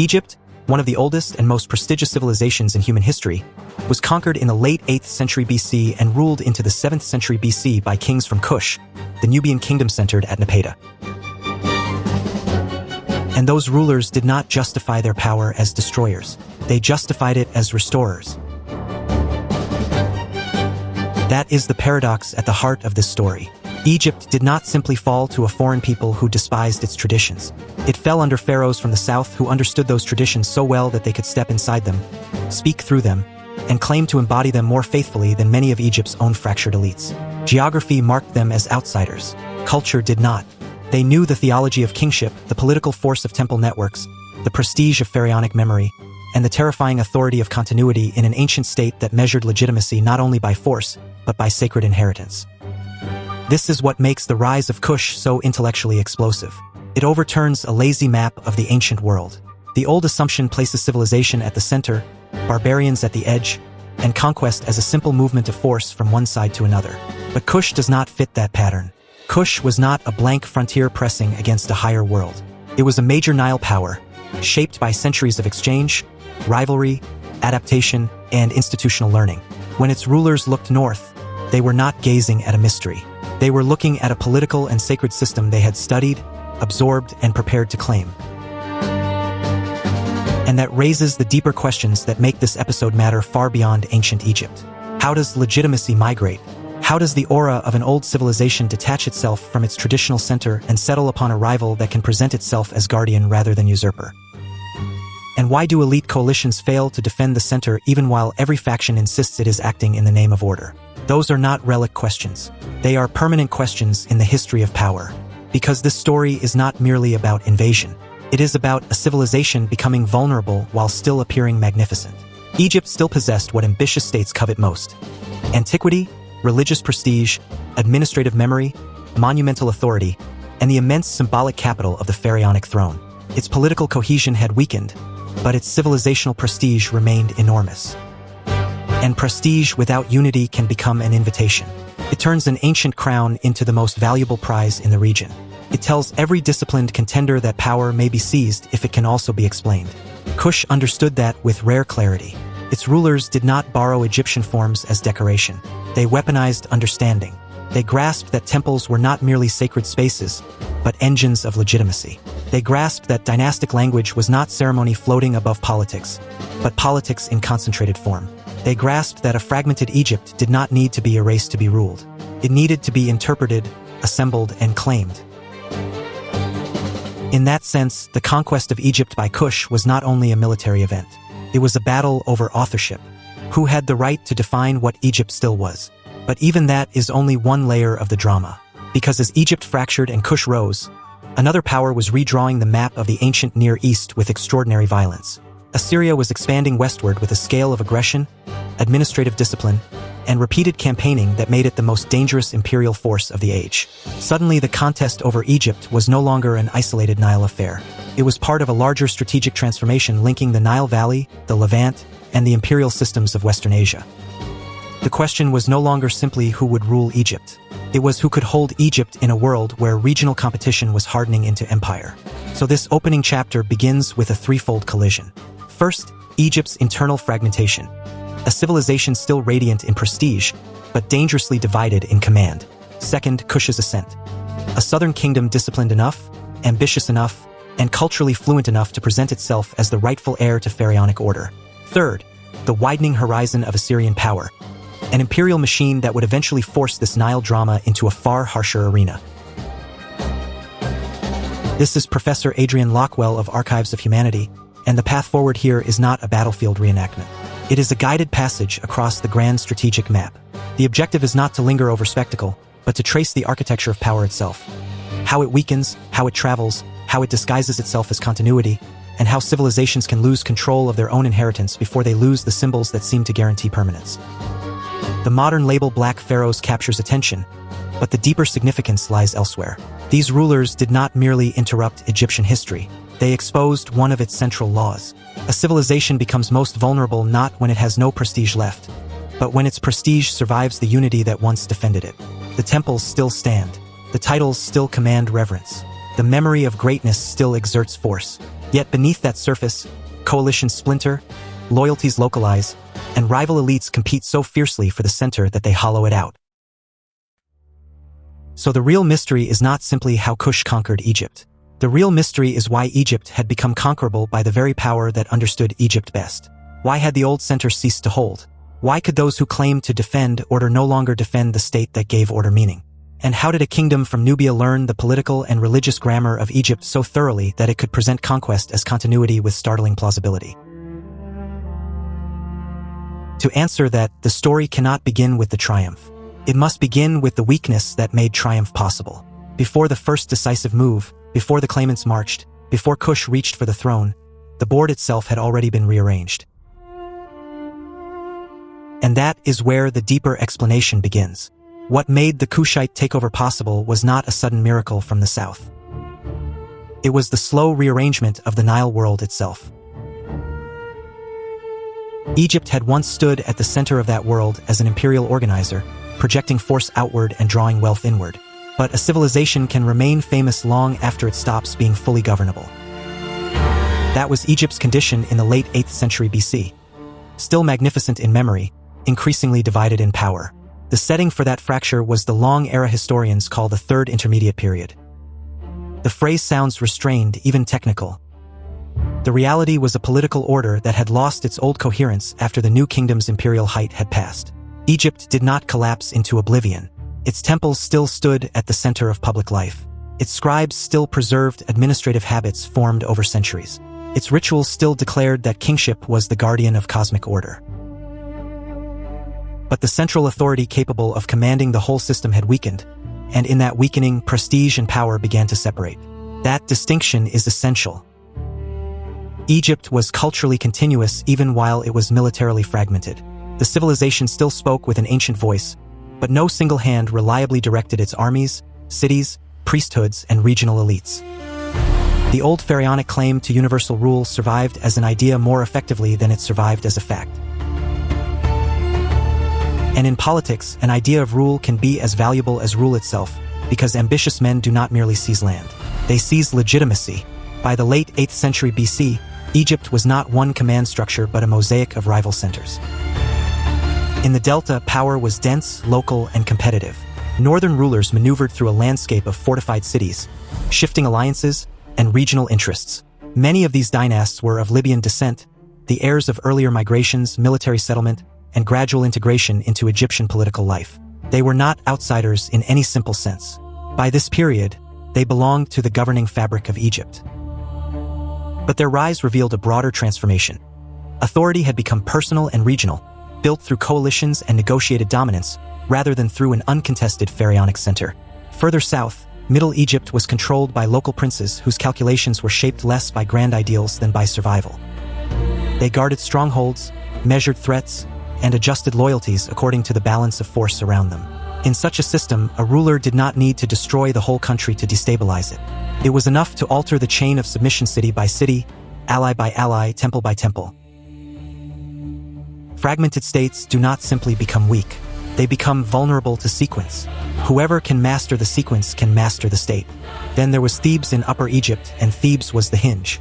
Egypt, one of the oldest and most prestigious civilizations in human history, was conquered in the late 8th century BC and ruled into the 7th century BC by kings from Kush, the Nubian kingdom centered at Napata. And those rulers did not justify their power as destroyers. They justified it as restorers. That is the paradox at the heart of this story. Egypt did not simply fall to a foreign people who despised its traditions. It fell under pharaohs from the south who understood those traditions so well that they could step inside them, speak through them, and claim to embody them more faithfully than many of Egypt's own fractured elites. Geography marked them as outsiders. Culture did not. They knew the theology of kingship, the political force of temple networks, the prestige of pharaonic memory, and the terrifying authority of continuity in an ancient state that measured legitimacy not only by force, but by sacred inheritance. This is what makes the rise of Kush so intellectually explosive. It overturns a lazy map of the ancient world. The old assumption places civilization at the center, barbarians at the edge, and conquest as a simple movement of force from one side to another. But Kush does not fit that pattern. Kush was not a blank frontier pressing against a higher world. It was a major Nile power, shaped by centuries of exchange, rivalry, adaptation, and institutional learning. When its rulers looked north, they were not gazing at a mystery. They were looking at a political and sacred system they had studied, absorbed, and prepared to claim. And that raises the deeper questions that make this episode matter far beyond ancient Egypt. How does legitimacy migrate? How does the aura of an old civilization detach itself from its traditional center and settle upon a rival that can present itself as guardian rather than usurper? And why do elite coalitions fail to defend the center even while every faction insists it is acting in the name of order? Those are not relic questions. They are permanent questions in the history of power. Because this story is not merely about invasion. It is about a civilization becoming vulnerable while still appearing magnificent. Egypt still possessed what ambitious states covet most: antiquity, religious prestige, administrative memory, monumental authority, and the immense symbolic capital of the pharaonic throne. Its political cohesion had weakened, but its civilizational prestige remained enormous. And prestige without unity can become an invitation. It turns an ancient crown into the most valuable prize in the region. It tells every disciplined contender that power may be seized if it can also be explained. Kush understood that with rare clarity. Its rulers did not borrow Egyptian forms as decoration. They weaponized understanding. They grasped that temples were not merely sacred spaces, but engines of legitimacy. They grasped that dynastic language was not ceremony floating above politics, but politics in concentrated form. They grasped that a fragmented Egypt did not need to be erased to be ruled. It needed to be interpreted, assembled, and claimed. In that sense, the conquest of Egypt by Kush was not only a military event. It was a battle over authorship. Who had the right to define what Egypt still was? But even that is only one layer of the drama. Because as Egypt fractured and Kush rose, another power was redrawing the map of the ancient Near East with extraordinary violence. Assyria was expanding westward with a scale of aggression, administrative discipline, and repeated campaigning that made it the most dangerous imperial force of the age. Suddenly, the contest over Egypt was no longer an isolated Nile affair. It was part of a larger strategic transformation linking the Nile Valley, the Levant, and the imperial systems of Western Asia. The question was no longer simply who would rule Egypt. It was who could hold Egypt in a world where regional competition was hardening into empire. So this opening chapter begins with a threefold collision. First, Egypt's internal fragmentation. A civilization still radiant in prestige, but dangerously divided in command. Second, Kush's ascent. A southern kingdom disciplined enough, ambitious enough, and culturally fluent enough to present itself as the rightful heir to pharaonic order. Third, the widening horizon of Assyrian power. An imperial machine that would eventually force this Nile drama into a far harsher arena. This is Professor Adrian Lockwell of Archives of Humanity, and the path forward here is not a battlefield reenactment. It is a guided passage across the grand strategic map. The objective is not to linger over spectacle, but to trace the architecture of power itself. How it weakens, how it travels, how it disguises itself as continuity, and how civilizations can lose control of their own inheritance before they lose the symbols that seem to guarantee permanence. The modern label Black Pharaohs captures attention, but the deeper significance lies elsewhere. These rulers did not merely interrupt Egyptian history. They exposed one of its central laws. A civilization becomes most vulnerable not when it has no prestige left, but when its prestige survives the unity that once defended it. The temples still stand. The titles still command reverence. The memory of greatness still exerts force. Yet beneath that surface, coalitions splinter, loyalties localize, and rival elites compete so fiercely for the center that they hollow it out. So the real mystery is not simply how Kush conquered Egypt. The real mystery is why Egypt had become conquerable by the very power that understood Egypt best. Why had the old center ceased to hold? Why could those who claimed to defend order no longer defend the state that gave order meaning? And how did a kingdom from Nubia learn the political and religious grammar of Egypt so thoroughly that it could present conquest as continuity with startling plausibility? To answer that, the story cannot begin with the triumph. It must begin with the weakness that made triumph possible. Before the first decisive move, before the claimants marched, before Kush reached for the throne, the board itself had already been rearranged. And that is where the deeper explanation begins. What made the Kushite takeover possible was not a sudden miracle from the south. It was the slow rearrangement of the Nile world itself. Egypt had once stood at the center of that world as an imperial organizer, projecting force outward and drawing wealth inward. But a civilization can remain famous long after it stops being fully governable. That was Egypt's condition in the late 8th century BC. Still magnificent in memory, increasingly divided in power. The setting for that fracture was the long era historians call the Third Intermediate Period. The phrase sounds restrained, even technical. The reality was a political order that had lost its old coherence after the new kingdom's imperial height had passed. Egypt did not collapse into oblivion. Its temples still stood at the center of public life. Its scribes still preserved administrative habits formed over centuries. Its rituals still declared that kingship was the guardian of cosmic order. But the central authority capable of commanding the whole system had weakened, and in that weakening, prestige and power began to separate. That distinction is essential. Egypt was culturally continuous even while it was militarily fragmented. The civilization still spoke with an ancient voice, but no single hand reliably directed its armies, cities, priesthoods, and regional elites. The old pharaonic claim to universal rule survived as an idea more effectively than it survived as a fact. And in politics, an idea of rule can be as valuable as rule itself, because ambitious men do not merely seize land. They seize legitimacy. By the late 8th century BC, Egypt was not one command structure but a mosaic of rival centers. In the Delta, power was dense, local, and competitive. Northern rulers maneuvered through a landscape of fortified cities, shifting alliances, and regional interests. Many of these dynasts were of Libyan descent, the heirs of earlier migrations, military settlement, and gradual integration into Egyptian political life. They were not outsiders in any simple sense. By this period, they belonged to the governing fabric of Egypt. But their rise revealed a broader transformation. Authority had become personal and regional, built through coalitions and negotiated dominance, rather than through an uncontested pharaonic center. Further south, Middle Egypt was controlled by local princes whose calculations were shaped less by grand ideals than by survival. They guarded strongholds, measured threats, and adjusted loyalties according to the balance of force around them. In such a system, a ruler did not need to destroy the whole country to destabilize it. It was enough to alter the chain of submission city by city, ally by ally, temple by temple. Fragmented states do not simply become weak. They become vulnerable to sequence. Whoever can master the sequence can master the state. Then there was Thebes in Upper Egypt, and Thebes was the hinge.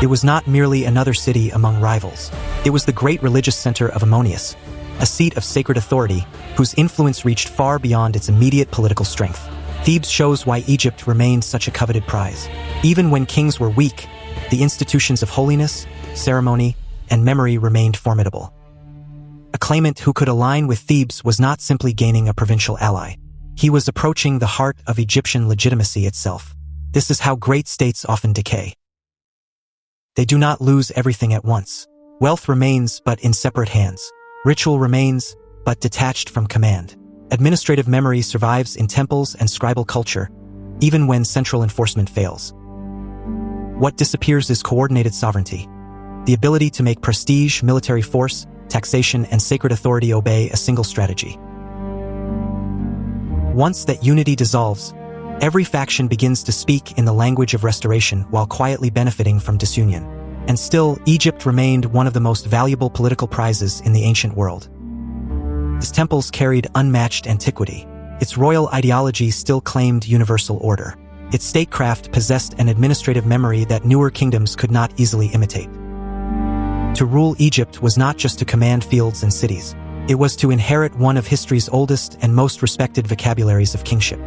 It was not merely another city among rivals. It was the great religious center of Ammonius, a seat of sacred authority whose influence reached far beyond its immediate political strength. Thebes shows why Egypt remained such a coveted prize. Even when kings were weak, the institutions of holiness, ceremony, and memory remained formidable. A claimant who could align with Thebes was not simply gaining a provincial ally. He was approaching the heart of Egyptian legitimacy itself. This is how great states often decay. They do not lose everything at once. Wealth remains, but in separate hands. Ritual remains, but detached from command. Administrative memory survives in temples and scribal culture, even when central enforcement fails. What disappears is coordinated sovereignty. The ability to make prestige, military force, taxation, and sacred authority obey a single strategy. Once that unity dissolves, every faction begins to speak in the language of restoration while quietly benefiting from disunion. And still, Egypt remained one of the most valuable political prizes in the ancient world. Its temples carried unmatched antiquity. Its royal ideology still claimed universal order. Its statecraft possessed an administrative memory that newer kingdoms could not easily imitate. To rule Egypt was not just to command fields and cities. It was to inherit one of history's oldest and most respected vocabularies of kingship.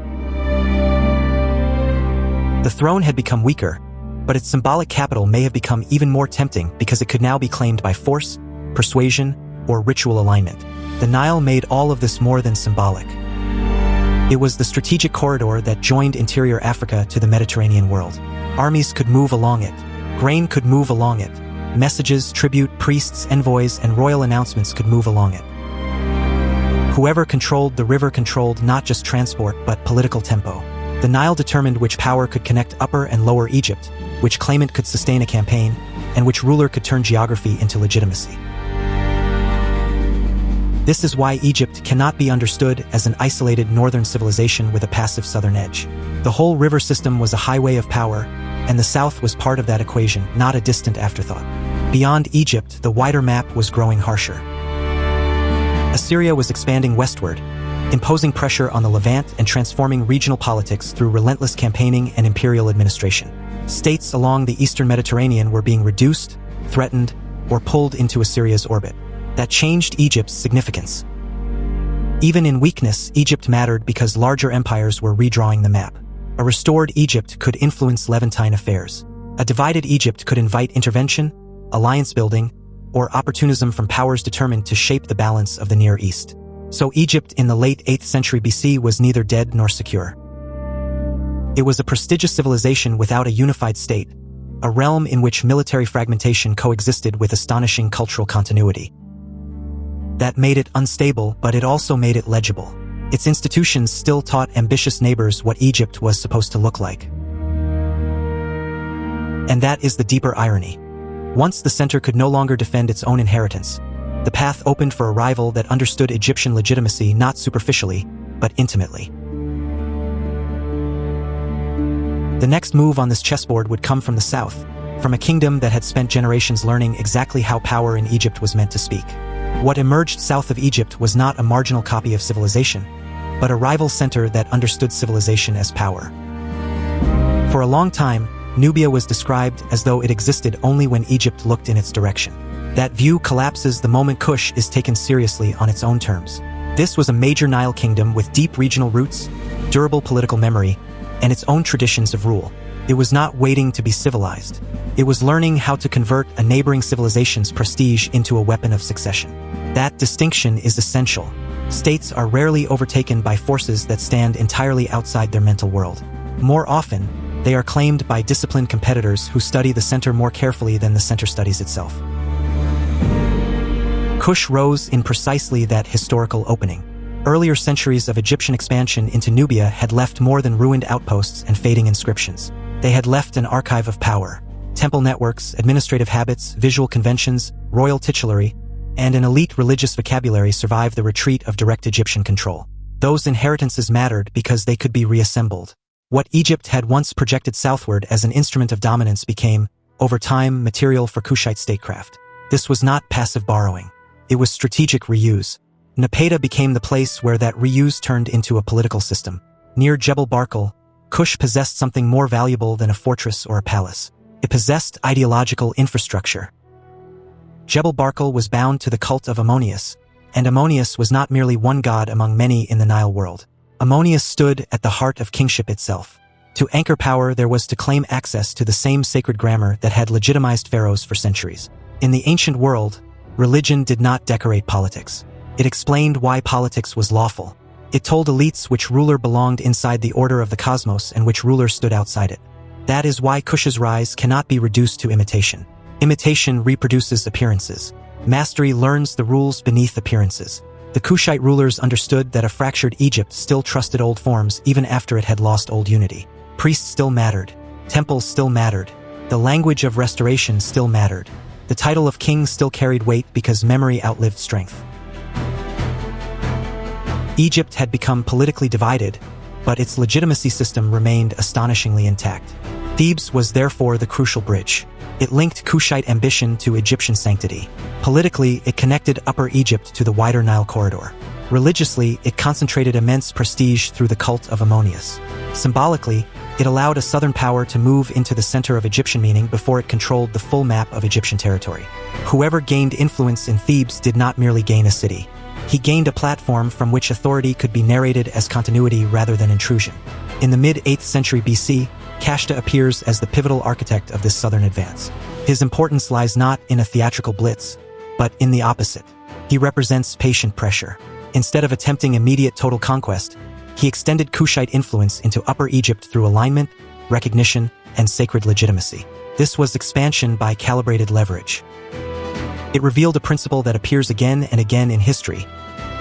The throne had become weaker, but its symbolic capital may have become even more tempting because it could now be claimed by force, persuasion, or ritual alignment. The Nile made all of this more than symbolic. It was the strategic corridor that joined interior Africa to the Mediterranean world. Armies could move along it. Grain could move along it. Messages, tribute, priests, envoys, and royal announcements could move along it. Whoever controlled the river controlled not just transport but political tempo. The Nile determined which power could connect Upper and Lower Egypt, which claimant could sustain a campaign, and which ruler could turn geography into legitimacy. This is why Egypt cannot be understood as an isolated northern civilization with a passive southern edge. The whole river system was a highway of power, and the south was part of that equation, not a distant afterthought. Beyond Egypt, the wider map was growing harsher. Assyria was expanding westward, imposing pressure on the Levant and transforming regional politics through relentless campaigning and imperial administration. States along the eastern Mediterranean were being reduced, threatened, or pulled into Assyria's orbit. That changed Egypt's significance. Even in weakness, Egypt mattered because larger empires were redrawing the map. A restored Egypt could influence Levantine affairs. A divided Egypt could invite intervention, alliance building, or opportunism from powers determined to shape the balance of the Near East. So Egypt in the late 8th century BC was neither dead nor secure. It was a prestigious civilization without a unified state, a realm in which military fragmentation coexisted with astonishing cultural continuity. That made it unstable, but it also made it legible. Its institutions still taught ambitious neighbors what Egypt was supposed to look like. And that is the deeper irony. Once the center could no longer defend its own inheritance, the path opened for a rival that understood Egyptian legitimacy not superficially, but intimately. The next move on this chessboard would come from the south, from a kingdom that had spent generations learning exactly how power in Egypt was meant to speak. What emerged south of Egypt was not a marginal copy of civilization, but a rival center that understood civilization as power. For a long time, Nubia was described as though it existed only when Egypt looked in its direction. That view collapses the moment Kush is taken seriously on its own terms. This was a major Nile kingdom with deep regional roots, durable political memory, and its own traditions of rule. It was not waiting to be civilized. It was learning how to convert a neighboring civilization's prestige into a weapon of succession. That distinction is essential. States are rarely overtaken by forces that stand entirely outside their mental world. More often, they are claimed by disciplined competitors who study the center more carefully than the center studies itself. Kush rose in precisely that historical opening. Earlier centuries of Egyptian expansion into Nubia had left more than ruined outposts and fading inscriptions. They had left an archive of power, temple networks, administrative habits, visual conventions, royal titulary, and an elite religious vocabulary survived the retreat of direct Egyptian control. Those inheritances mattered because they could be reassembled. What Egypt had once projected southward as an instrument of dominance became, over time, material for Kushite statecraft. This was not passive borrowing. It was strategic reuse. Napata became the place where that reuse turned into a political system. Near Jebel Barkal, Kush possessed something more valuable than a fortress or a palace. It possessed ideological infrastructure. Jebel Barkal was bound to the cult of Ammonius, and Ammonius was not merely one god among many in the Nile world. Ammonius stood at the heart of kingship itself. To anchor power, there was to claim access to the same sacred grammar that had legitimized pharaohs for centuries. In the ancient world, religion did not decorate politics. It explained why politics was lawful. It told elites which ruler belonged inside the order of the cosmos and which ruler stood outside it. That is why Kush's rise cannot be reduced to imitation. Imitation reproduces appearances. Mastery learns the rules beneath appearances. The Kushite rulers understood that a fractured Egypt still trusted old forms even after it had lost old unity. Priests still mattered. Temples still mattered. The language of restoration still mattered. The title of king still carried weight because memory outlived strength. Egypt had become politically divided, but its legitimacy system remained astonishingly intact. Thebes was therefore the crucial bridge. It linked Kushite ambition to Egyptian sanctity. Politically, it connected Upper Egypt to the wider Nile corridor. Religiously, it concentrated immense prestige through the cult of Ammonius. Symbolically, It allowed a southern power to move into the center of Egyptian meaning before it controlled the full map of Egyptian territory. Whoever gained influence in Thebes did not merely gain a city. He gained a platform from which authority could be narrated as continuity rather than intrusion. In the mid-8th century BC, Kashta appears as the pivotal architect of this southern advance. His importance lies not in a theatrical blitz, but in the opposite. He represents patient pressure. Instead of attempting immediate total conquest, he extended Kushite influence into Upper Egypt through alignment, recognition, and sacred legitimacy. This was expansion by calibrated leverage. It revealed a principle that appears again and again in history.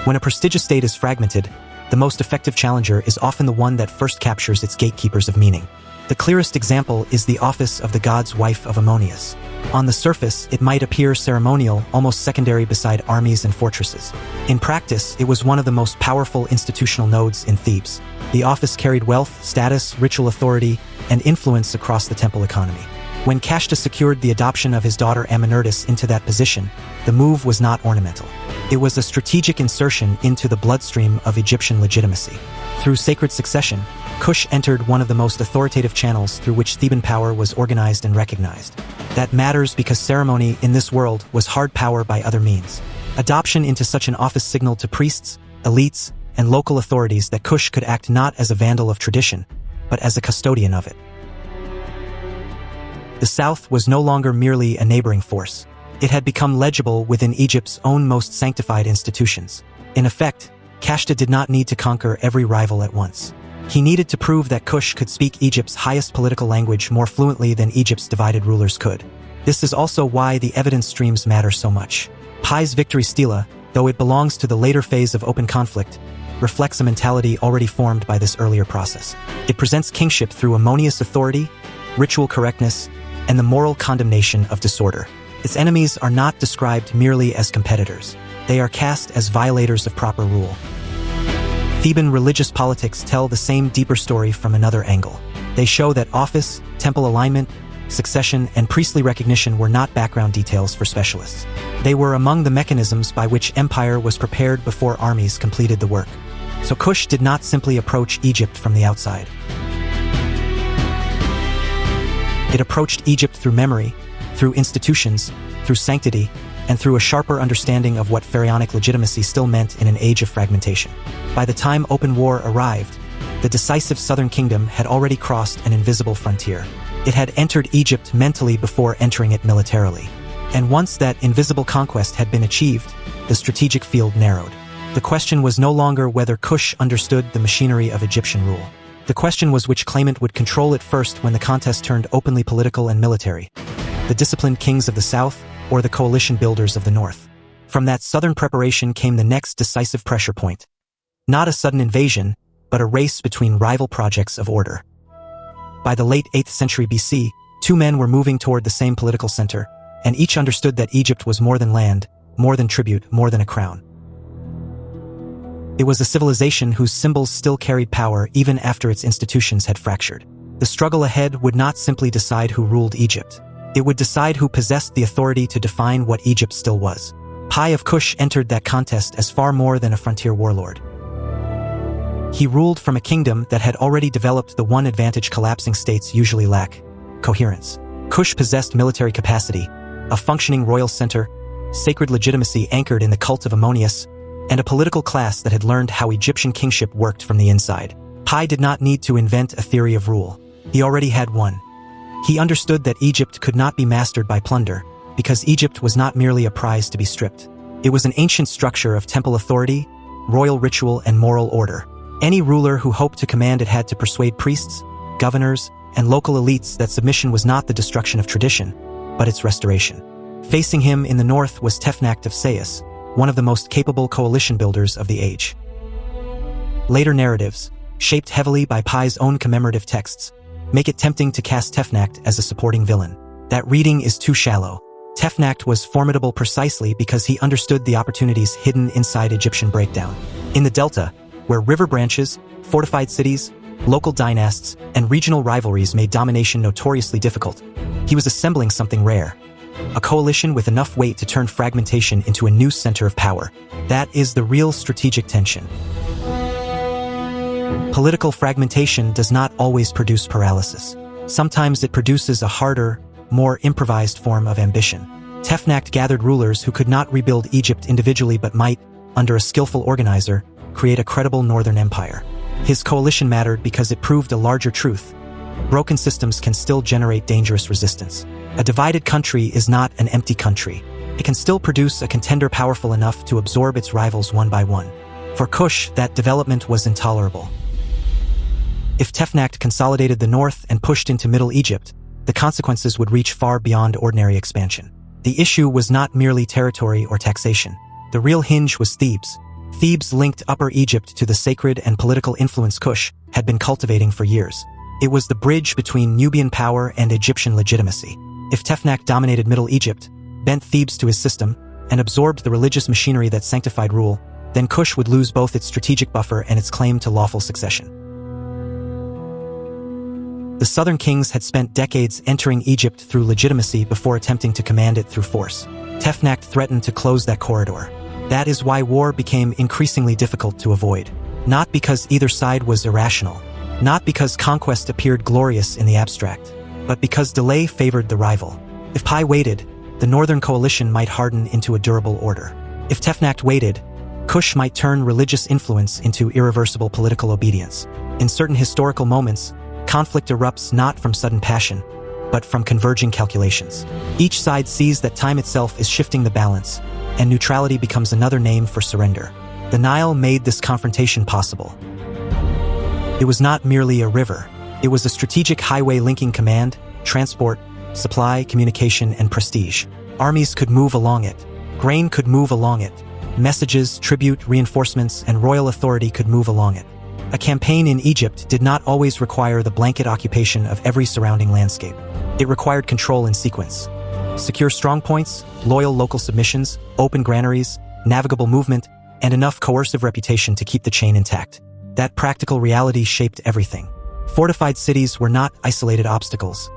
When a prestigious state is fragmented, the most effective challenger is often the one that first captures its gatekeepers of meaning. The clearest example is the office of the god's wife of Ammonius. On the surface, it might appear ceremonial, almost secondary beside armies and fortresses. In practice, it was one of the most powerful institutional nodes in Thebes. The office carried wealth, status, ritual authority, and influence across the temple economy. When Kashta secured the adoption of his daughter Amenertis into that position, the move was not ornamental. It was a strategic insertion into the bloodstream of Egyptian legitimacy. Through sacred succession, Kush entered one of the most authoritative channels through which Theban power was organized and recognized. That matters because ceremony in this world was hard power by other means. Adoption into such an office signaled to priests, elites, and local authorities that Kush could act not as a vandal of tradition, but as a custodian of it. The south was no longer merely a neighboring force. It had become legible within Egypt's own most sanctified institutions. In effect, Kashta did not need to conquer every rival at once. He needed to prove that Kush could speak Egypt's highest political language more fluently than Egypt's divided rulers could. This is also why the evidence streams matter so much. Pi's victory stela, though it belongs to the later phase of open conflict, reflects a mentality already formed by this earlier process. It presents kingship through Ammonius authority, ritual correctness, and the moral condemnation of disorder. Its enemies are not described merely as competitors. They are cast as violators of proper rule. Theban religious politics tell the same deeper story from another angle. They show that office, temple alignment, succession, and priestly recognition were not background details for specialists. They were among the mechanisms by which empire was prepared before armies completed the work. So Kush did not simply approach Egypt from the outside. It approached Egypt through memory, through institutions, through sanctity, and through a sharper understanding of what pharaonic legitimacy still meant in an age of fragmentation. By the time open war arrived, the decisive southern kingdom had already crossed an invisible frontier. It had entered Egypt mentally before entering it militarily. And once that invisible conquest had been achieved, the strategic field narrowed. The question was no longer whether Kush understood the machinery of Egyptian rule. The question was which claimant would control it first when the contest turned openly political and military. The disciplined kings of the south, or the coalition builders of the north. From that southern preparation came the next decisive pressure point. Not a sudden invasion, but a race between rival projects of order. By the late 8th century BC, two men were moving toward the same political center, and each understood that Egypt was more than land, more than tribute, more than a crown. It was a civilization whose symbols still carried power even after its institutions had fractured. The struggle ahead would not simply decide who ruled Egypt. It would decide who possessed the authority to define what Egypt still was. Pi of Kush entered that contest as far more than a frontier warlord. He ruled from a kingdom that had already developed the one advantage collapsing states usually lack: coherence. Kush possessed military capacity, a functioning royal center, sacred legitimacy anchored in the cult of Ammonius, and a political class that had learned how Egyptian kingship worked from the inside. Pi did not need to invent a theory of rule. He already had one. He understood that Egypt could not be mastered by plunder, because Egypt was not merely a prize to be stripped. It was an ancient structure of temple authority, royal ritual, and moral order. Any ruler who hoped to command it had to persuade priests, governors, and local elites that submission was not the destruction of tradition, but its restoration. Facing him in the north was Tefnakt of Sais, one of the most capable coalition builders of the age. Later narratives, shaped heavily by Pi's own commemorative texts, make it tempting to cast Tefnakt as a supporting villain. That reading is too shallow. Tefnakt was formidable precisely because he understood the opportunities hidden inside Egyptian breakdown. In the Delta, where river branches, fortified cities, local dynasts, and regional rivalries made domination notoriously difficult, he was assembling something rare. A coalition with enough weight to turn fragmentation into a new center of power. That is the real strategic tension. Political fragmentation does not always produce paralysis. Sometimes it produces a harder, more improvised form of ambition. Tefnakt gathered rulers who could not rebuild Egypt individually but might, under a skillful organizer, create a credible northern empire. His coalition mattered because it proved a larger truth. Broken systems can still generate dangerous resistance. A divided country is not an empty country. It can still produce a contender powerful enough to absorb its rivals one by one. For Kush, that development was intolerable. If Tefnakt consolidated the north and pushed into Middle Egypt, the consequences would reach far beyond ordinary expansion. The issue was not merely territory or taxation. The real hinge was Thebes. Thebes linked Upper Egypt to the sacred and political influence Kush had been cultivating for years. It was the bridge between Nubian power and Egyptian legitimacy. If Tefnakt dominated Middle Egypt, bent Thebes to his system, and absorbed the religious machinery that sanctified rule, then Kush would lose both its strategic buffer and its claim to lawful succession. The southern kings had spent decades entering Egypt through legitimacy before attempting to command it through force. Tefnakt threatened to close that corridor. That is why war became increasingly difficult to avoid. Not because either side was irrational, not because conquest appeared glorious in the abstract, but because delay favored the rival. If Pi waited, the northern coalition might harden into a durable order. If Tefnakt waited, Kush might turn religious influence into irreversible political obedience. In certain historical moments, conflict erupts not from sudden passion, but from converging calculations. Each side sees that time itself is shifting the balance, and neutrality becomes another name for surrender. The Nile made this confrontation possible. It was not merely a river. It was a strategic highway linking command, transport, supply, communication, and prestige. Armies could move along it. Grain could move along it. Messages, tribute, reinforcements, and royal authority could move along it. A campaign in Egypt did not always require the blanket occupation of every surrounding landscape. It required control in sequence. Secure strongpoints, loyal local submissions, open granaries, navigable movement, and enough coercive reputation to keep the chain intact. That practical reality shaped everything. Fortified cities were not isolated obstacles.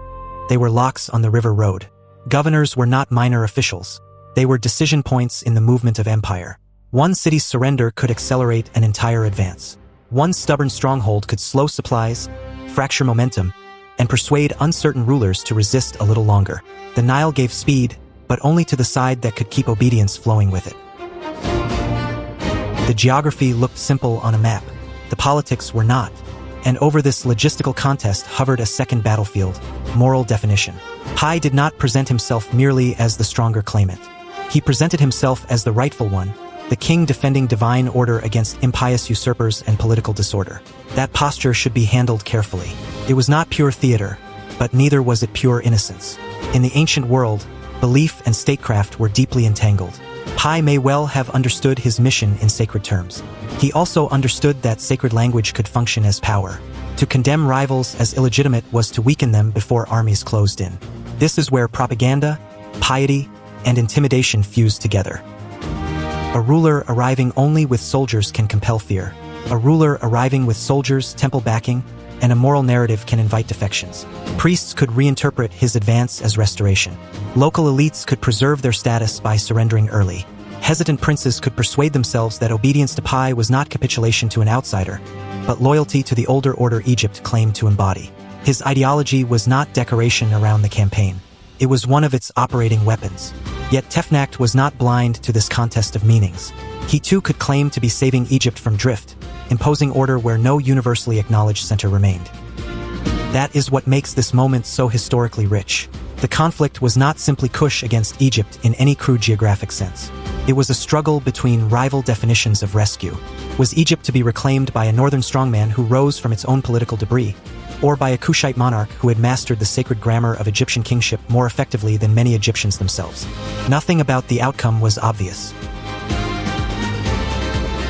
They were locks on the river road. Governors were not minor officials. They were decision points in the movement of empire. One city's surrender could accelerate an entire advance. One stubborn stronghold could slow supplies, fracture momentum, and persuade uncertain rulers to resist a little longer. The Nile gave speed, but only to the side that could keep obedience flowing with it. The geography looked simple on a map. The politics were not. And over this logistical contest hovered a second battlefield, moral definition. Pi did not present himself merely as the stronger claimant. He presented himself as the rightful one, the king defending divine order against impious usurpers and political disorder. That posture should be handled carefully. It was not pure theater, but neither was it pure innocence. In the ancient world, belief and statecraft were deeply entangled. Pi may well have understood his mission in sacred terms. He also understood that sacred language could function as power. To condemn rivals as illegitimate was to weaken them before armies closed in. This is where propaganda, piety, and intimidation fused together. A ruler arriving only with soldiers can compel fear. A ruler arriving with soldiers, temple backing, and a moral narrative can invite defections. Priests could reinterpret his advance as restoration. Local elites could preserve their status by surrendering early. Hesitant princes could persuade themselves that obedience to Pi was not capitulation to an outsider, but loyalty to the older order Egypt claimed to embody. His ideology was not decoration around the campaign. It was one of its operating weapons. Yet Tefnakt was not blind to this contest of meanings. He too could claim to be saving Egypt from drift, imposing order where no universally acknowledged center remained. That is what makes this moment so historically rich. The conflict was not simply Kush against Egypt in any crude geographic sense. It was a struggle between rival definitions of rescue. Was Egypt to be reclaimed by a northern strongman who rose from its own political debris, or by a Kushite monarch who had mastered the sacred grammar of Egyptian kingship more effectively than many Egyptians themselves? Nothing about the outcome was obvious.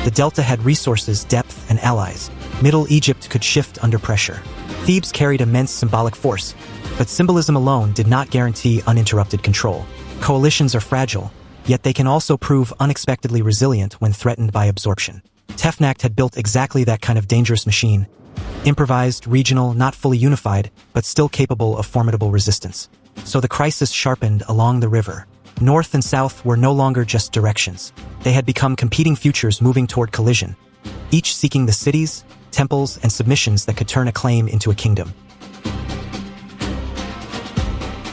The Delta had resources, depth, and allies. Middle Egypt could shift under pressure. Thebes carried immense symbolic force, but symbolism alone did not guarantee uninterrupted control. Coalitions are fragile, yet they can also prove unexpectedly resilient when threatened by absorption. Tefnakt had built exactly that kind of dangerous machine. Improvised, regional, not fully unified, but still capable of formidable resistance. So the crisis sharpened along the river. North and south were no longer just directions. They had become competing futures moving toward collision, each seeking the cities, temples, and submissions that could turn a claim into a kingdom.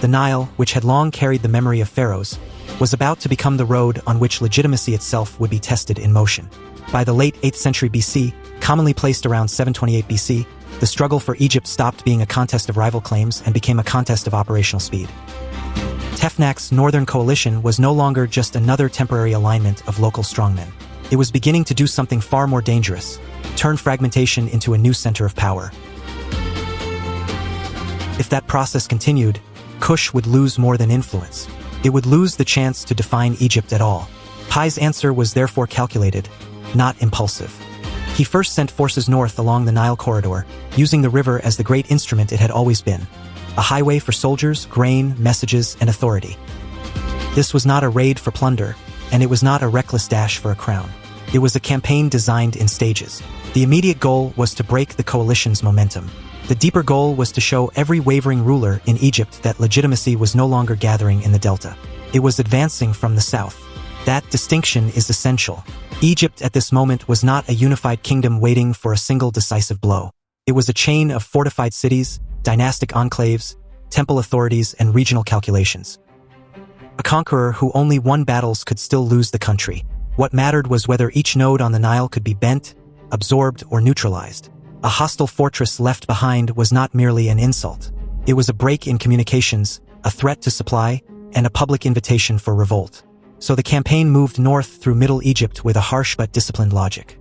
The Nile, which had long carried the memory of pharaohs, was about to become the road on which legitimacy itself would be tested in motion. By the late 8th century BC, commonly placed around 728 BC, the struggle for Egypt stopped being a contest of rival claims and became a contest of operational speed. Tefnak's northern coalition was no longer just another temporary alignment of local strongmen. It was beginning to do something far more dangerous: turn fragmentation into a new center of power. If that process continued, Kush would lose more than influence. It would lose the chance to define Egypt at all. Pi's answer was therefore calculated, not impulsive. He first sent forces north along the Nile corridor, using the river as the great instrument it had always been: a highway for soldiers, grain, messages, and authority. This was not a raid for plunder, and it was not a reckless dash for a crown. It was a campaign designed in stages. The immediate goal was to break the coalition's momentum. The deeper goal was to show every wavering ruler in Egypt that legitimacy was no longer gathering in the delta. It was advancing from the south. That distinction is essential. Egypt at this moment was not a unified kingdom waiting for a single decisive blow. It was a chain of fortified cities, dynastic enclaves, temple authorities, and regional calculations. A conqueror who only won battles could still lose the country. What mattered was whether each node on the Nile could be bent, absorbed, or neutralized. A hostile fortress left behind was not merely an insult. It was a break in communications, a threat to supply, and a public invitation for revolt. So the campaign moved north through Middle Egypt with a harsh but disciplined logic.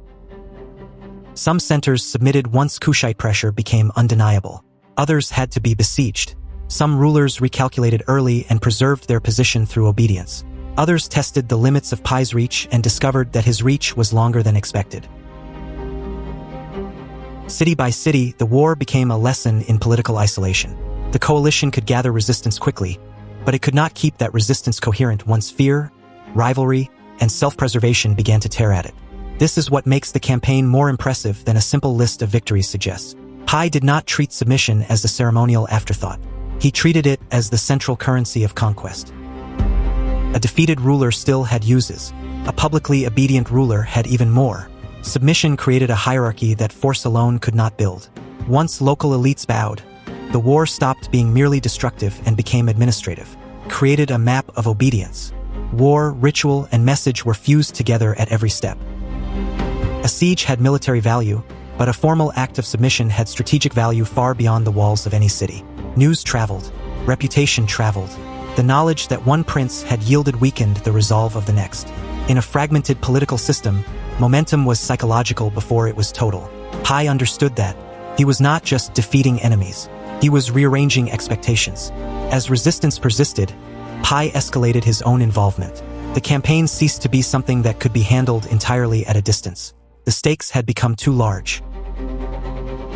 Some centers submitted once Kushite pressure became undeniable. Others had to be besieged. Some rulers recalculated early and preserved their position through obedience. Others tested the limits of Pi's reach and discovered that his reach was longer than expected. City by city, the war became a lesson in political isolation. The coalition could gather resistance quickly, but it could not keep that resistance coherent once fear, rivalry, and self-preservation began to tear at it. This is what makes the campaign more impressive than a simple list of victories suggests. Pi did not treat submission as a ceremonial afterthought. He treated it as the central currency of conquest. A defeated ruler still had uses. A publicly obedient ruler had even more. Submission created a hierarchy that force alone could not build. Once local elites bowed, the war stopped being merely destructive and became administrative. Created a map of obedience. War, ritual, and message were fused together at every step. A siege had military value, but a formal act of submission had strategic value far beyond the walls of any city. News traveled. Reputation traveled. The knowledge that one prince had yielded weakened the resolve of the next. In a fragmented political system, momentum was psychological before it was total. Pi understood that. He was not just defeating enemies. He was rearranging expectations. As resistance persisted, Pi escalated his own involvement. The campaign ceased to be something that could be handled entirely at a distance. The stakes had become too large.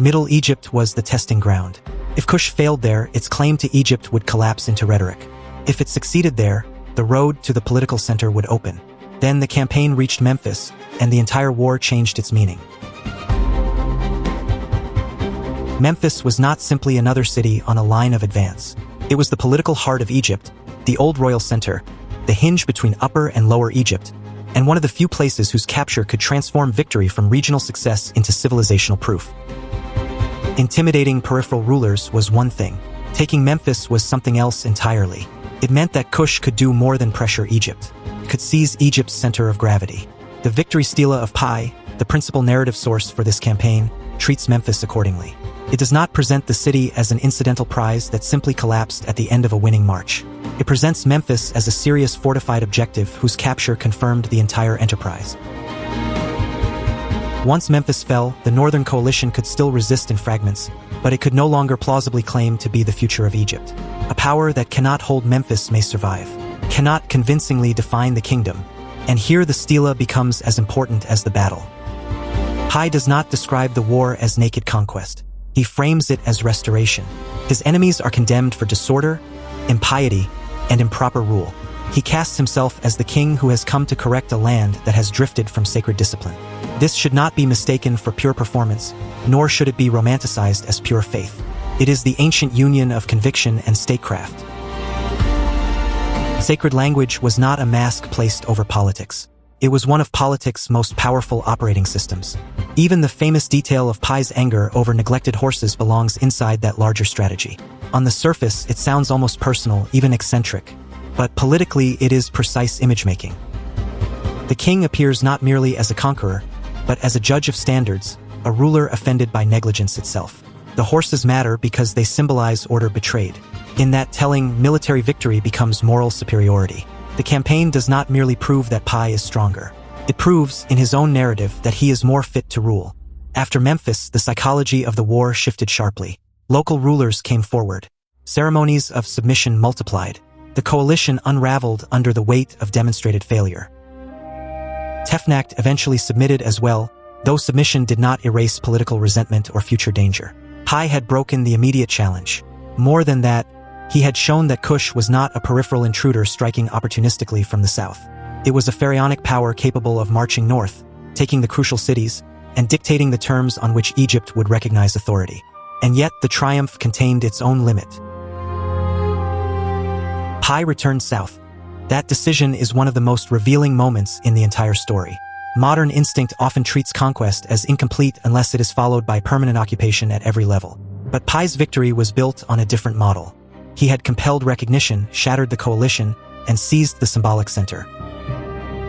Middle Egypt was the testing ground. If Kush failed there, its claim to Egypt would collapse into rhetoric. If it succeeded there, the road to the political center would open. Then the campaign reached Memphis, and the entire war changed its meaning. Memphis was not simply another city on a line of advance. It was the political heart of Egypt, the old royal center, the hinge between Upper and Lower Egypt, and one of the few places whose capture could transform victory from regional success into civilizational proof. Intimidating peripheral rulers was one thing. Taking Memphis was something else entirely. It meant that Kush could do more than pressure Egypt. It could seize Egypt's center of gravity. The victory stela of Pi, the principal narrative source for this campaign, treats Memphis accordingly. It does not present the city as an incidental prize that simply collapsed at the end of a winning march. It presents Memphis as a serious fortified objective whose capture confirmed the entire enterprise. Once Memphis fell, the northern coalition could still resist in fragments, but it could no longer plausibly claim to be the future of Egypt. A power that cannot hold Memphis may survive, cannot convincingly define the kingdom, and here the stela becomes as important as the battle. Pi does not describe the war as naked conquest. He frames it as restoration. His enemies are condemned for disorder, impiety, and improper rule. He casts himself as the king who has come to correct a land that has drifted from sacred discipline. This should not be mistaken for pure performance, nor should it be romanticized as pure faith. It is the ancient union of conviction and statecraft. Sacred language was not a mask placed over politics. It was one of politics' most powerful operating systems. Even the famous detail of Pi's anger over neglected horses belongs inside that larger strategy. On the surface, it sounds almost personal, even eccentric. But politically, it is precise image-making. The king appears not merely as a conqueror, but as a judge of standards, a ruler offended by negligence itself. The horses matter because they symbolize order betrayed. In that telling, military victory becomes moral superiority. The campaign does not merely prove that Pi is stronger. It proves, in his own narrative, that he is more fit to rule. After Memphis, the psychology of the war shifted sharply. Local rulers came forward. Ceremonies of submission multiplied. The coalition unraveled under the weight of demonstrated failure. Tefnakht eventually submitted as well, though submission did not erase political resentment or future danger. Pi had broken the immediate challenge. More than that, he had shown that Kush was not a peripheral intruder striking opportunistically from the south. It was a pharaonic power capable of marching north, taking the crucial cities, and dictating the terms on which Egypt would recognize authority. And yet, the triumph contained its own limit. Pi returned south. That decision is one of the most revealing moments in the entire story. Modern instinct often treats conquest as incomplete unless it is followed by permanent occupation at every level. But Pi's victory was built on a different model. He had compelled recognition, shattered the coalition, and seized the symbolic center.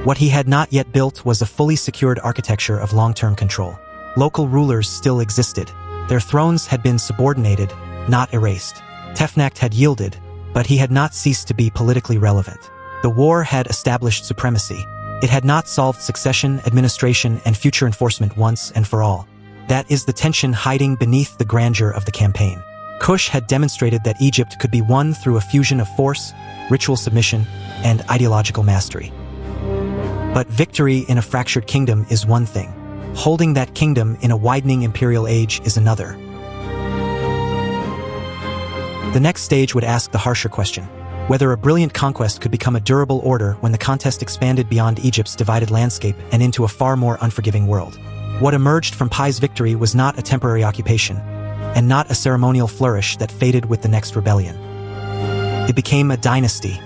What he had not yet built was a fully secured architecture of long-term control. Local rulers still existed. Their thrones had been subordinated, not erased. Tefnakht had yielded, but he had not ceased to be politically relevant. The war had established supremacy. It had not solved succession, administration, and future enforcement once and for all. That is the tension hiding beneath the grandeur of the campaign. Kush had demonstrated that Egypt could be won through a fusion of force, ritual submission, and ideological mastery. But victory in a fractured kingdom is one thing. Holding that kingdom in a widening imperial age is another. The next stage would ask the harsher question: whether a brilliant conquest could become a durable order when the contest expanded beyond Egypt's divided landscape and into a far more unforgiving world. What emerged from Pi's victory was not a temporary occupation, and not a ceremonial flourish that faded with the next rebellion. It became a dynasty.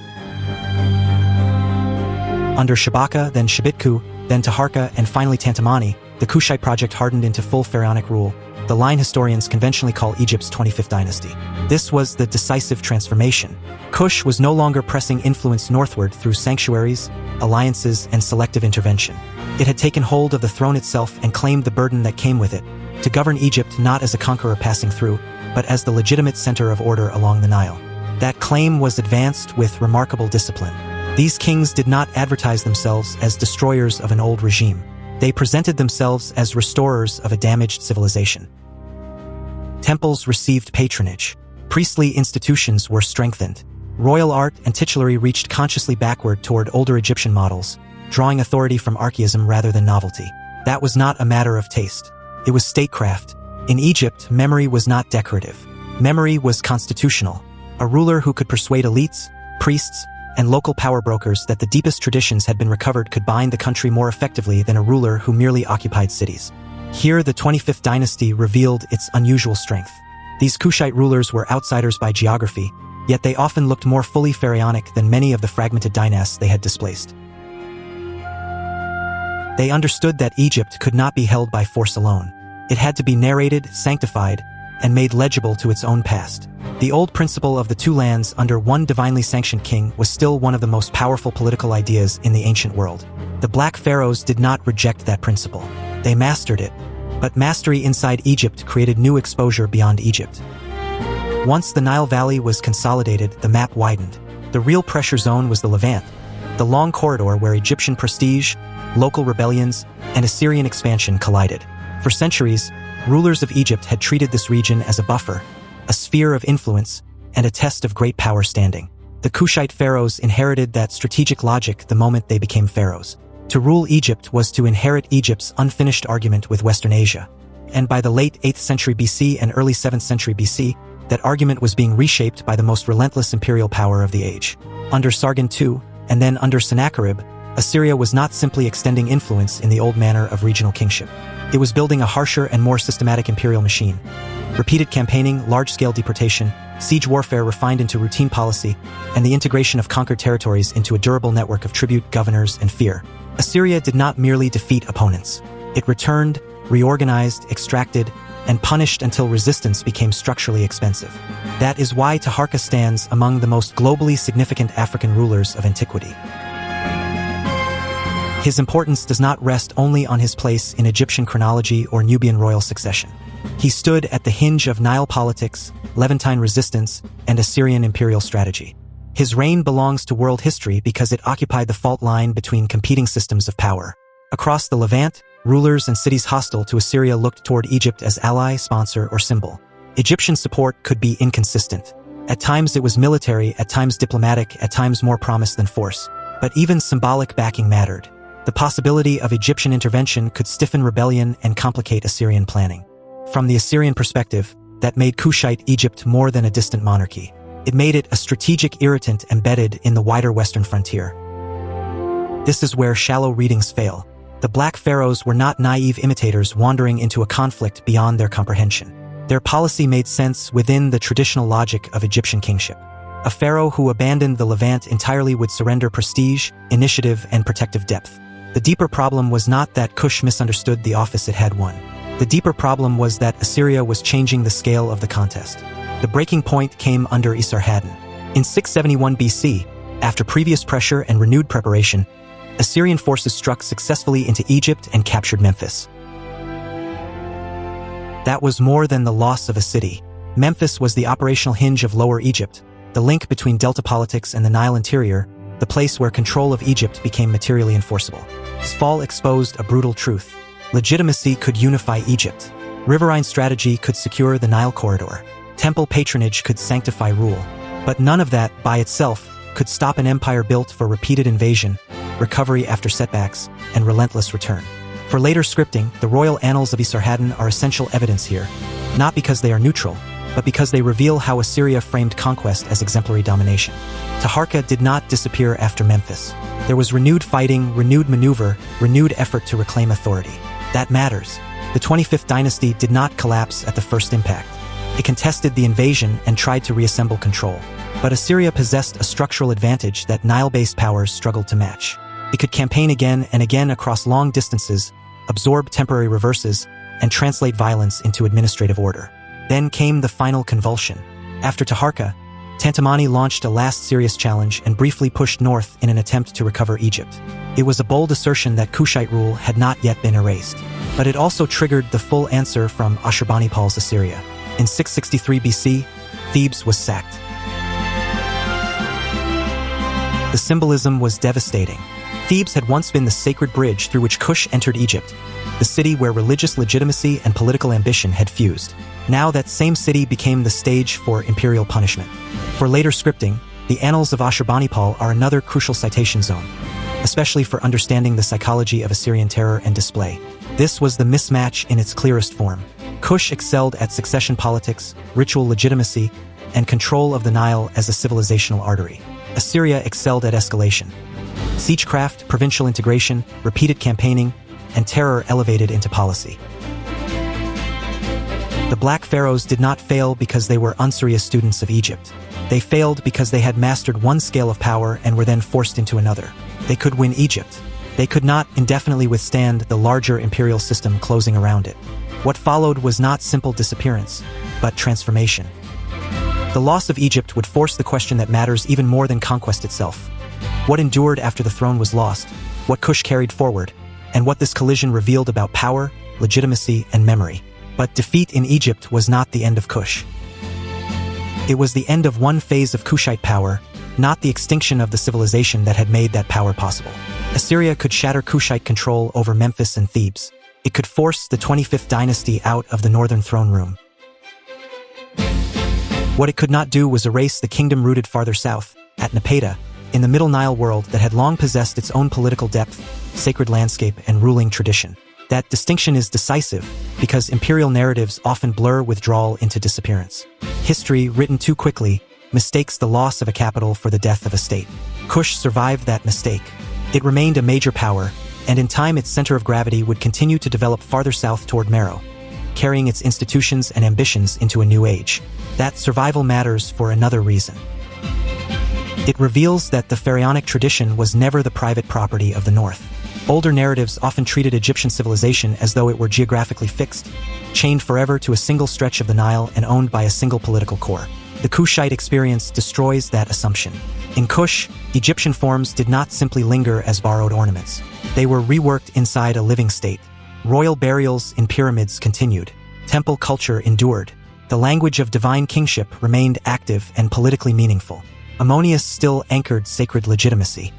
Under Shabaka, then Shabitku, then Taharka, and finally Tantamani, the Kushite project hardened into full pharaonic rule. The line historians conventionally call Egypt's 25th dynasty. This was the decisive transformation. Kush was no longer pressing influence northward through sanctuaries, alliances, and selective intervention. It had taken hold of the throne itself and claimed the burden that came with it, to govern Egypt not as a conqueror passing through, but as the legitimate center of order along the Nile. That claim was advanced with remarkable discipline. These kings did not advertise themselves as destroyers of an old regime. They presented themselves as restorers of a damaged civilization. Temples received patronage. Priestly institutions were strengthened. Royal art and titulary reached consciously backward toward older Egyptian models, drawing authority from archaism rather than novelty. That was not a matter of taste. It was statecraft. In Egypt, memory was not decorative. Memory was constitutional. A ruler who could persuade elites, priests, and local power brokers that the deepest traditions had been recovered could bind the country more effectively than a ruler who merely occupied cities. Here, the 25th dynasty revealed its unusual strength. These Kushite rulers were outsiders by geography, yet they often looked more fully pharaonic than many of the fragmented dynasts they had displaced. They understood that Egypt could not be held by force alone. It had to be narrated, sanctified, and made legible to its own past. The old principle of the two lands under one divinely sanctioned king was still one of the most powerful political ideas in the ancient world. The Black Pharaohs did not reject that principle. They mastered it. But mastery inside Egypt created new exposure beyond Egypt. Once the Nile Valley was consolidated, the map widened. The real pressure zone was the Levant, the long corridor where Egyptian prestige, local rebellions, and Assyrian expansion collided. For centuries, rulers of Egypt had treated this region as a buffer, a sphere of influence, and a test of great power standing. The Kushite pharaohs inherited that strategic logic the moment they became pharaohs. To rule Egypt was to inherit Egypt's unfinished argument with Western Asia. And by the late 8th century BC and early 7th century BC, that argument was being reshaped by the most relentless imperial power of the age. Under Sargon II, and then under Sennacherib, Assyria was not simply extending influence in the old manner of regional kingship. It was building a harsher and more systematic imperial machine. Repeated campaigning, large-scale deportation, siege warfare refined into routine policy, and the integration of conquered territories into a durable network of tribute, governors, and fear. Assyria did not merely defeat opponents. It returned, reorganized, extracted, and punished until resistance became structurally expensive. That is why Taharqa stands among the most globally significant African rulers of antiquity. His importance does not rest only on his place in Egyptian chronology or Nubian royal succession. He stood at the hinge of Nile politics, Levantine resistance, and Assyrian imperial strategy. His reign belongs to world history because it occupied the fault line between competing systems of power. Across the Levant, rulers and cities hostile to Assyria looked toward Egypt as ally, sponsor, or symbol. Egyptian support could be inconsistent. At times it was military, at times diplomatic, at times more promise than force. But even symbolic backing mattered. The possibility of Egyptian intervention could stiffen rebellion and complicate Assyrian planning. From the Assyrian perspective, that made Kushite Egypt more than a distant monarchy. It made it a strategic irritant embedded in the wider western frontier. This is where shallow readings fail. The Black Pharaohs were not naive imitators wandering into a conflict beyond their comprehension. Their policy made sense within the traditional logic of Egyptian kingship. A pharaoh who abandoned the Levant entirely would surrender prestige, initiative, and protective depth. The deeper problem was not that Kush misunderstood the office it had won. The deeper problem was that Assyria was changing the scale of the contest. The breaking point came under Esarhaddon. In 671 BC, after previous pressure and renewed preparation, Assyrian forces struck successfully into Egypt and captured Memphis. That was more than the loss of a city. Memphis was the operational hinge of Lower Egypt, the link between Delta politics and the Nile interior, the place where control of Egypt became materially enforceable. Its fall exposed a brutal truth. Legitimacy could unify Egypt. Riverine strategy could secure the Nile corridor. Temple patronage could sanctify rule. But none of that, by itself, could stop an empire built for repeated invasion, recovery after setbacks, and relentless return. For later scripting, the royal annals of Esarhaddon are essential evidence here, not because they are neutral, but because they reveal how Assyria framed conquest as exemplary domination. Taharqa did not disappear after Memphis. There was renewed fighting, renewed maneuver, renewed effort to reclaim authority. That matters. The 25th dynasty did not collapse at the first impact. It contested the invasion and tried to reassemble control. But Assyria possessed a structural advantage that Nile-based powers struggled to match. It could campaign again and again across long distances, absorb temporary reverses, and translate violence into administrative order. Then came the final convulsion. After Taharqa, Tantamani launched a last serious challenge and briefly pushed north in an attempt to recover Egypt. It was a bold assertion that Kushite rule had not yet been erased. But it also triggered the full answer from Ashurbanipal's Assyria. In 663 BC, Thebes was sacked. The symbolism was devastating. Thebes had once been the sacred bridge through which Kush entered Egypt, the city where religious legitimacy and political ambition had fused. Now that same city became the stage for imperial punishment. For later scripting, the annals of Ashurbanipal are another crucial citation zone, especially for understanding the psychology of Assyrian terror and display. This was the mismatch in its clearest form. Kush excelled at succession politics, ritual legitimacy, and control of the Nile as a civilizational artery. Assyria excelled at escalation. Siegecraft, provincial integration, repeated campaigning, and terror elevated into policy. The Black Pharaohs did not fail because they were unserious students of Egypt. They failed because they had mastered one scale of power and were then forced into another. They could win Egypt. They could not indefinitely withstand the larger imperial system closing around it. What followed was not simple disappearance, but transformation. The loss of Egypt would force the question that matters even more than conquest itself. What endured after the throne was lost, what Kush carried forward, and what this collision revealed about power, legitimacy, and memory. But defeat in Egypt was not the end of Kush. It was the end of one phase of Kushite power, not the extinction of the civilization that had made that power possible. Assyria could shatter Kushite control over Memphis and Thebes. It could force the 25th dynasty out of the northern throne room. What it could not do was erase the kingdom rooted farther south, at Napata, in the Middle Nile world that had long possessed its own political depth, sacred landscape, and ruling tradition. That distinction is decisive because imperial narratives often blur withdrawal into disappearance. History, written too quickly, mistakes the loss of a capital for the death of a state. Kush survived that mistake. It remained a major power, and in time its center of gravity would continue to develop farther south toward Meroe, carrying its institutions and ambitions into a new age. That survival matters for another reason. It reveals that the pharaonic tradition was never the private property of the North. Older narratives often treated Egyptian civilization as though it were geographically fixed, chained forever to a single stretch of the Nile and owned by a single political core. The Kushite experience destroys that assumption. In Kush, Egyptian forms did not simply linger as borrowed ornaments. They were reworked inside a living state. Royal burials in pyramids continued. Temple culture endured. The language of divine kingship remained active and politically meaningful. Ammonius still anchored sacred legitimacy.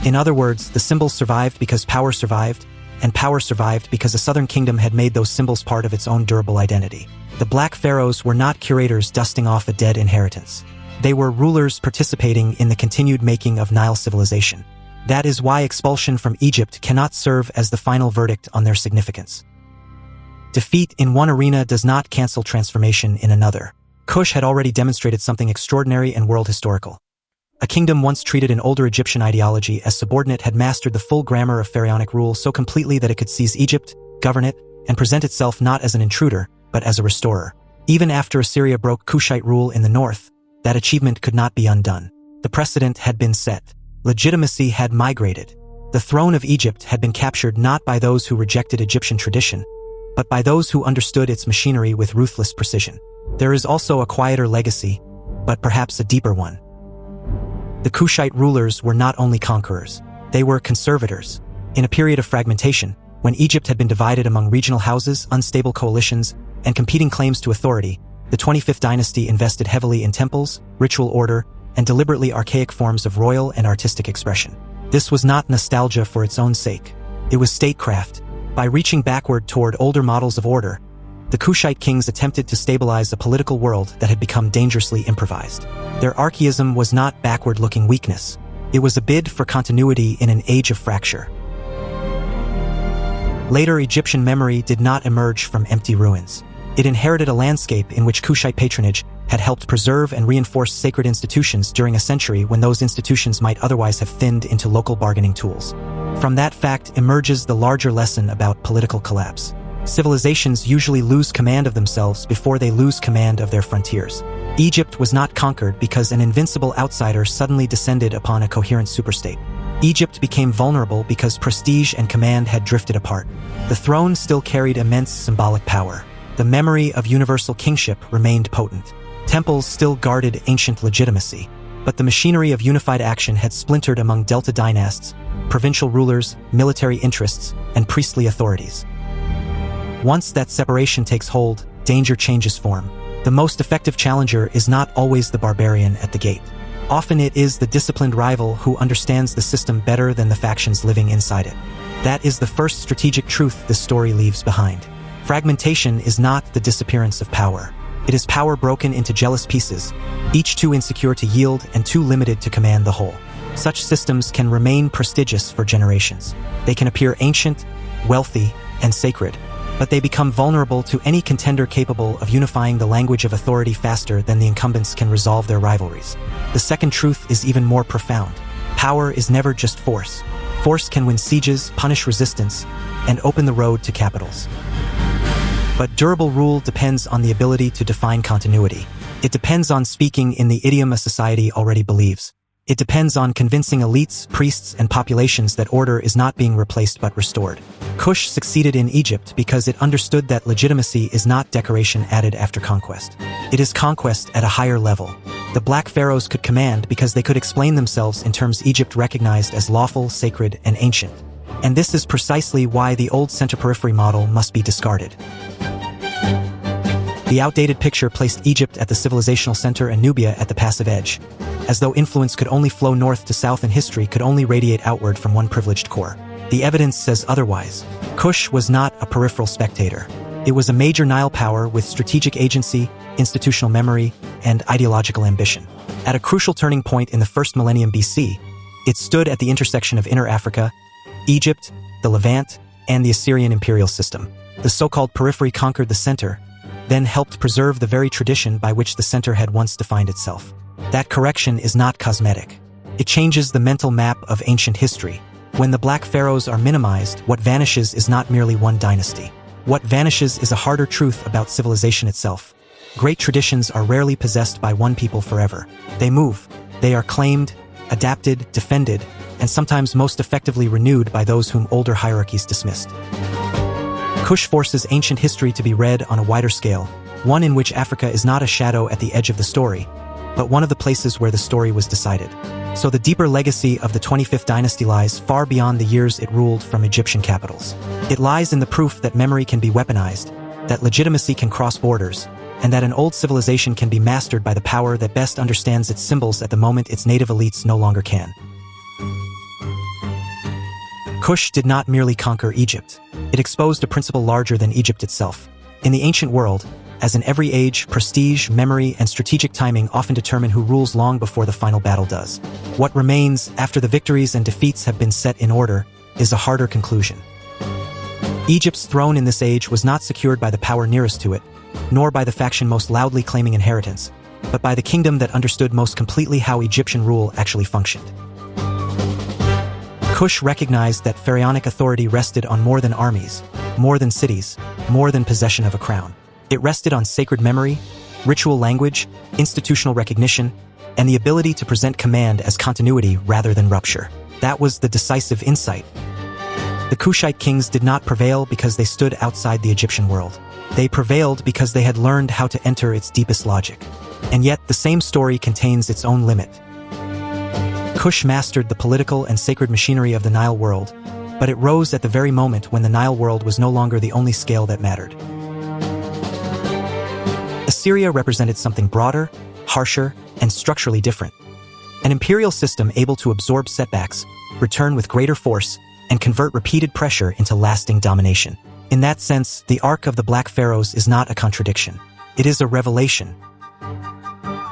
In other words, the symbols survived because power survived, and power survived because a southern kingdom had made those symbols part of its own durable identity. The Black Pharaohs were not curators dusting off a dead inheritance. They were rulers participating in the continued making of Nile civilization. That is why expulsion from Egypt cannot serve as the final verdict on their significance. Defeat in one arena does not cancel transformation in another. Kush had already demonstrated something extraordinary and world historical. A kingdom once treated an older Egyptian ideology as subordinate had mastered the full grammar of pharaonic rule so completely that it could seize Egypt, govern it, and present itself not as an intruder, but as a restorer. Even after Assyria broke Kushite rule in the north, that achievement could not be undone. The precedent had been set. Legitimacy had migrated. The throne of Egypt had been captured not by those who rejected Egyptian tradition, but by those who understood its machinery with ruthless precision. There is also a quieter legacy, but perhaps a deeper one. The Kushite rulers were not only conquerors, they were conservators. In a period of fragmentation, when Egypt had been divided among regional houses, unstable coalitions, and competing claims to authority, the 25th dynasty invested heavily in temples, ritual order, and deliberately archaic forms of royal and artistic expression. This was not nostalgia for its own sake. It was statecraft. By reaching backward toward older models of order, the Kushite kings attempted to stabilize a political world that had become dangerously improvised. Their archaism was not backward-looking weakness. It was a bid for continuity in an age of fracture. Later Egyptian memory did not emerge from empty ruins. It inherited a landscape in which Kushite patronage had helped preserve and reinforce sacred institutions during a century when those institutions might otherwise have thinned into local bargaining tools. From that fact emerges the larger lesson about political collapse. Civilizations usually lose command of themselves before they lose command of their frontiers. Egypt was not conquered because an invincible outsider suddenly descended upon a coherent superstate. Egypt became vulnerable because prestige and command had drifted apart. The throne still carried immense symbolic power. The memory of universal kingship remained potent. Temples still guarded ancient legitimacy, but the machinery of unified action had splintered among Delta dynasts, provincial rulers, military interests, and priestly authorities. Once that separation takes hold, danger changes form. The most effective challenger is not always the barbarian at the gate. Often it is the disciplined rival who understands the system better than the factions living inside it. That is the first strategic truth this story leaves behind. Fragmentation is not the disappearance of power. It is power broken into jealous pieces, each too insecure to yield and too limited to command the whole. Such systems can remain prestigious for generations. They can appear ancient, wealthy, and sacred, but they become vulnerable to any contender capable of unifying the language of authority faster than the incumbents can resolve their rivalries. The second truth is even more profound. Power is never just force. Force can win sieges, punish resistance, and open the road to capitals. But durable rule depends on the ability to define continuity. It depends on speaking in the idiom a society already believes. It depends on convincing elites, priests, and populations that order is not being replaced but restored. Kush succeeded in Egypt because it understood that legitimacy is not decoration added after conquest. It is conquest at a higher level. The Black Pharaohs could command because they could explain themselves in terms Egypt recognized as lawful, sacred, and ancient. And this is precisely why the old center-periphery model must be discarded. The outdated picture placed Egypt at the civilizational center and Nubia at the passive edge, as though influence could only flow north to south and history could only radiate outward from one privileged core. The evidence says otherwise. Kush was not a peripheral spectator. It was a major Nile power with strategic agency, institutional memory, and ideological ambition. At a crucial turning point in the first millennium BC, it stood at the intersection of Inner Africa, Egypt, the Levant, and the Assyrian imperial system. The so-called periphery conquered the center, then helped preserve the very tradition by which the center had once defined itself. That correction is not cosmetic. It changes the mental map of ancient history. When the Black Pharaohs are minimized, what vanishes is not merely one dynasty. What vanishes is a harder truth about civilization itself. Great traditions are rarely possessed by one people forever. They move. They are claimed, adapted, defended, and sometimes most effectively renewed by those whom older hierarchies dismissed. Kush forces ancient history to be read on a wider scale, one in which Africa is not a shadow at the edge of the story, but one of the places where the story was decided. So the deeper legacy of the 25th dynasty lies far beyond the years it ruled from Egyptian capitals. It lies in the proof that memory can be weaponized, that legitimacy can cross borders, and that an old civilization can be mastered by the power that best understands its symbols at the moment its native elites no longer can. Kush did not merely conquer Egypt. It exposed a principle larger than Egypt itself. In the ancient world, as in every age, prestige, memory, and strategic timing often determine who rules long before the final battle does. What remains, after the victories and defeats have been set in order, is a harder conclusion. Egypt's throne in this age was not secured by the power nearest to it, nor by the faction most loudly claiming inheritance, but by the kingdom that understood most completely how Egyptian rule actually functioned. Kush recognized that pharaonic authority rested on more than armies, more than cities, more than possession of a crown. It rested on sacred memory, ritual language, institutional recognition, and the ability to present command as continuity rather than rupture. That was the decisive insight. The Kushite kings did not prevail because they stood outside the Egyptian world. They prevailed because they had learned how to enter its deepest logic. And yet, the same story contains its own limit. Kush mastered the political and sacred machinery of the Nile world, but it rose at the very moment when the Nile world was no longer the only scale that mattered. Assyria represented something broader, harsher, and structurally different. An imperial system able to absorb setbacks, return with greater force, and convert repeated pressure into lasting domination. In that sense, the arc of the Black Pharaohs is not a contradiction. It is a revelation.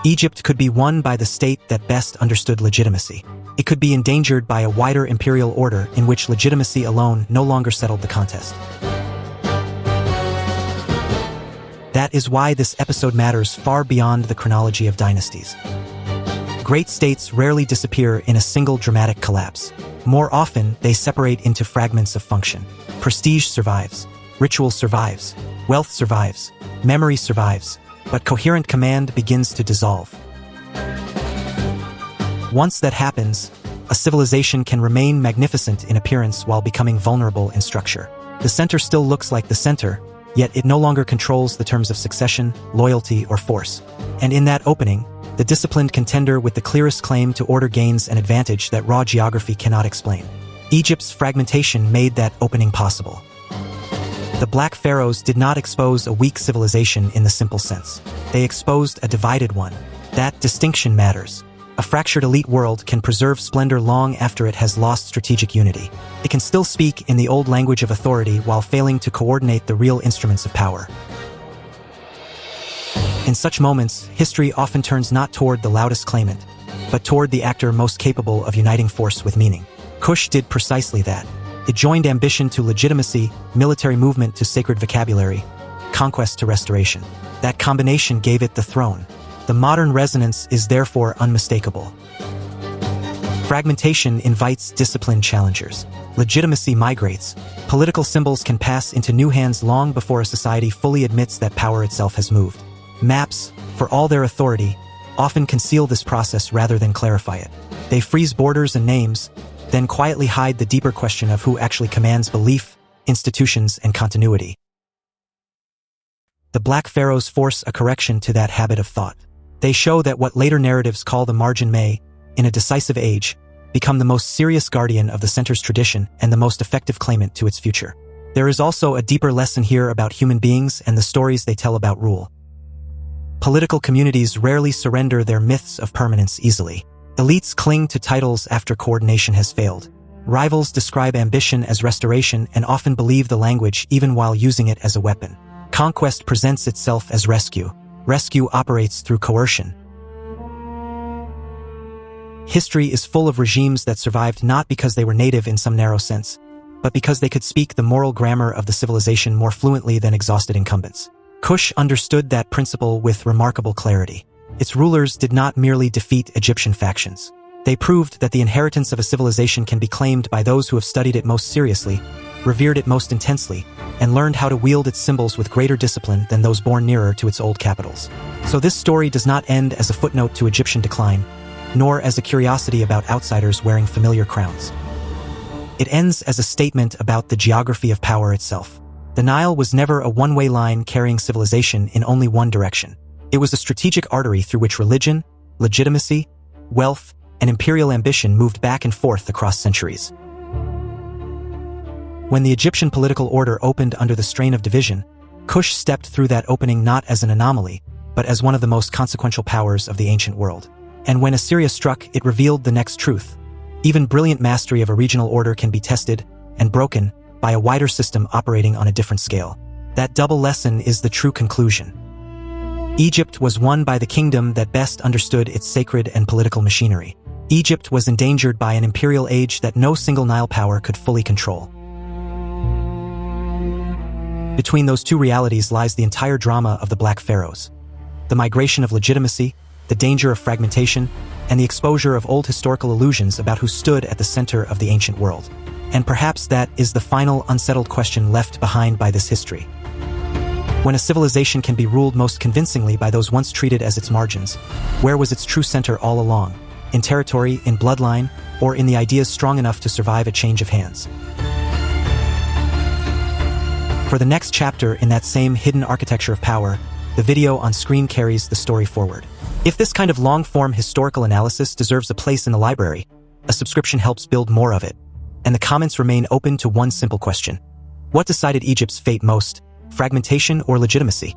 Egypt could be won by the state that best understood legitimacy. It could be endangered by a wider imperial order in which legitimacy alone no longer settled the contest. That is why this episode matters far beyond the chronology of dynasties. Great states rarely disappear in a single dramatic collapse. More often, they separate into fragments of function. Prestige survives, ritual survives, wealth survives, memory survives, but coherent command begins to dissolve. Once that happens, a civilization can remain magnificent in appearance while becoming vulnerable in structure. The center still looks like the center, yet it no longer controls the terms of succession, loyalty, or force. And in that opening, the disciplined contender with the clearest claim to order gains an advantage that raw geography cannot explain. Egypt's fragmentation made that opening possible. The Black Pharaohs did not expose a weak civilization in the simple sense. They exposed a divided one. That distinction matters. A fractured elite world can preserve splendor long after it has lost strategic unity. It can still speak in the old language of authority while failing to coordinate the real instruments of power. In such moments, history often turns not toward the loudest claimant, but toward the actor most capable of uniting force with meaning. Kush did precisely that. It joined ambition to legitimacy, military movement to sacred vocabulary, conquest to restoration. That combination gave it the throne. The modern resonance is therefore unmistakable. Fragmentation invites disciplined challengers. Legitimacy migrates. Political symbols can pass into new hands long before a society fully admits that power itself has moved. Maps, for all their authority, often conceal this process rather than clarify it. They freeze borders and names, then quietly hide the deeper question of who actually commands belief, institutions, and continuity. The Black Pharaohs force a correction to that habit of thought. They show that what later narratives call the margin may, in a decisive age, become the most serious guardian of the center's tradition and the most effective claimant to its future. There is also a deeper lesson here about human beings and the stories they tell about rule. Political communities rarely surrender their myths of permanence easily. Elites cling to titles after coordination has failed. Rivals describe ambition as restoration and often believe the language even while using it as a weapon. Conquest presents itself as rescue. Rescue operates through coercion. History is full of regimes that survived not because they were native in some narrow sense, but because they could speak the moral grammar of the civilization more fluently than exhausted incumbents. Kush understood that principle with remarkable clarity. Its rulers did not merely defeat Egyptian factions. They proved that the inheritance of a civilization can be claimed by those who have studied it most seriously, revered it most intensely, and learned how to wield its symbols with greater discipline than those born nearer to its old capitals. So this story does not end as a footnote to Egyptian decline, nor as a curiosity about outsiders wearing familiar crowns. It ends as a statement about the geography of power itself. The Nile was never a one-way line carrying civilization in only one direction. It was a strategic artery through which religion, legitimacy, wealth, and imperial ambition moved back and forth across centuries. When the Egyptian political order opened under the strain of division, Kush stepped through that opening not as an anomaly, but as one of the most consequential powers of the ancient world. And when Assyria struck, it revealed the next truth. Even brilliant mastery of a regional order can be tested and broken by a wider system operating on a different scale. That double lesson is the true conclusion. Egypt was won by the kingdom that best understood its sacred and political machinery. Egypt was endangered by an imperial age that no single Nile power could fully control. Between those two realities lies the entire drama of the Black Pharaohs. The migration of legitimacy, the danger of fragmentation, and the exposure of old historical illusions about who stood at the center of the ancient world. And perhaps that is the final unsettled question left behind by this history. When a civilization can be ruled most convincingly by those once treated as its margins, where was its true center all along? In territory, in bloodline, or in the ideas strong enough to survive a change of hands? For the next chapter in that same hidden architecture of power, the video on screen carries the story forward. If this kind of long-form historical analysis deserves a place in the library, a subscription helps build more of it. And the comments remain open to one simple question. What decided Egypt's fate most, fragmentation or legitimacy?